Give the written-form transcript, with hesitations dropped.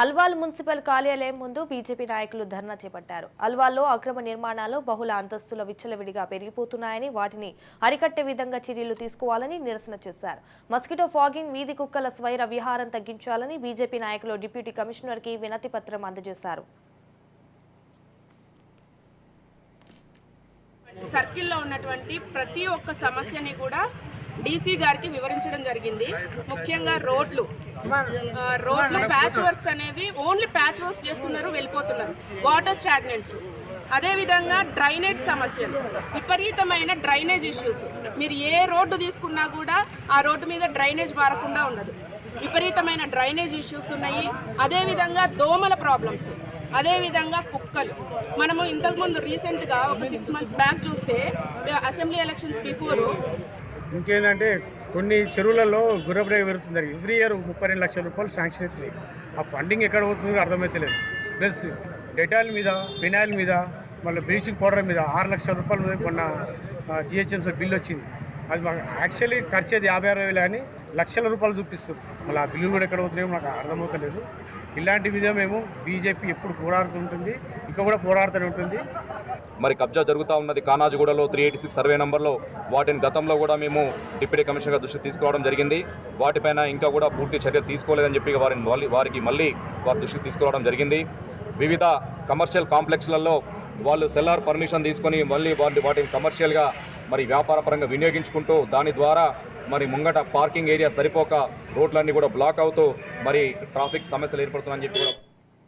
Alwal municipal కార్యాలయం ముందు BJP నాయకులు ధర్నా చేపట్టారు. అల్వాల్లో అక్రమ నిర్మాణాలు బహుళ అంతస్తుల విచ్చలవిడిగా పెరిగిపోతున్నాయని, వాటిని అరికట్టే విధంగా చర్యలు తీసుకోవాలని నిరసన చేశారు. మస్కిటో ఫాగింగ్, వీధి కుక్కల స్వైర విహారం తగ్గించాలని బీజేపీ నాయకులు డిప్యూటీ కమిషనర్కి వినతి పత్రం అందజేశారు. సర్కిల్లో ఉన్నటువంటి ప్రతి ఒక్క సమస్యని కూడా డీసీ గారికి వివరించడం జరిగింది. ముఖ్యంగా రోడ్లు ప్యాచ్ వర్క్స్ అనేవి ఓన్లీ ప్యాచ్ వర్క్స్ చేస్తున్నారు, వెళ్ళిపోతున్నారు. వాటర్ స్టాగ్నెంట్స్, అదేవిధంగా డ్రైనేజ్ సమస్యలు, విపరీతమైన డ్రైనేజ్ ఇష్యూస్. మీరు ఏ రోడ్డు తీసుకున్నా కూడా ఆ రోడ్డు మీద డ్రైనేజ్ మారకుండా ఉండదు. విపరీతమైన డ్రైనేజ్ ఇష్యూస్ ఉన్నాయి. అదేవిధంగా దోమల ప్రాబ్లమ్స్, అదేవిధంగా కుక్కలు. మనము ఇంతకుముందు రీసెంట్గా ఒక 6 months బ్యాక్ చూస్తే అసెంబ్లీ ఎలక్షన్స్ బిఫోర్ ఇంకేంటంటే కొన్ని చెరువులలో గుర్రబ్రేక్ పెరుగుతుంది. ఎవ్రీ ఇయర్ 32 లక్షల రూపాయలు శాంక్షన్ అవుతుంది. ఆ ఫండింగ్ ఎక్కడ పోతుందో అర్థమైతలేదు. ప్లస్ డెటాయిల్ మీద, ఫినాయిల్ మీద, మళ్ళీ బ్లీచింగ్ పౌడర్ మీద 6 లక్షల రూపాయలు మొన్న జిహెచ్ఎంసీ బిల్లు వచ్చింది. అది మాకు యాక్చువల్లీ ఖర్చేది 56,000 అని లక్షల రూపాయలు చూపిస్తుంది. మళ్ళీ ఆ బిల్లులు కూడా ఎక్కడ పోతున్నాయో నాకు అర్థమవుతలేదు. ఇలాంటి మీద మేము బీజేపీ ఎప్పుడు పోరాడుతుంటుంది, ఇక కూడా పోరాడుతూనే ఉంటుంది. మరి కబ్జా జరుగుతూ ఉన్నది కానాజుగూడలో 386 సర్వే నెంబర్లో. వాటిని గతంలో కూడా మేము డిప్యూటీ కమిషనర్ దృష్టికి తీసుకురావడం జరిగింది. వాటిపైన ఇంకా కూడా పూర్తి చర్యలు తీసుకోలేదని చెప్పి వారికి మళ్ళీ వారి దృష్టికి తీసుకురావడం జరిగింది. వివిధ కమర్షియల్ కాంప్లెక్స్లలో వాళ్ళు సెల్లార్ పర్మిషన్ తీసుకొని మళ్ళీ వాటిని కమర్షియల్గా మరి వ్యాపారపరంగా వినియోగించుకుంటూ దాని ద్వారా మరి ముంగట పార్కింగ్ ఏరియా సరిపోక రోడ్లన్నీ కూడా బ్లాక్ అవుతూ మరి ట్రాఫిక్ సమస్యలు ఏర్పడుతున్నాయని చెప్పి కూడా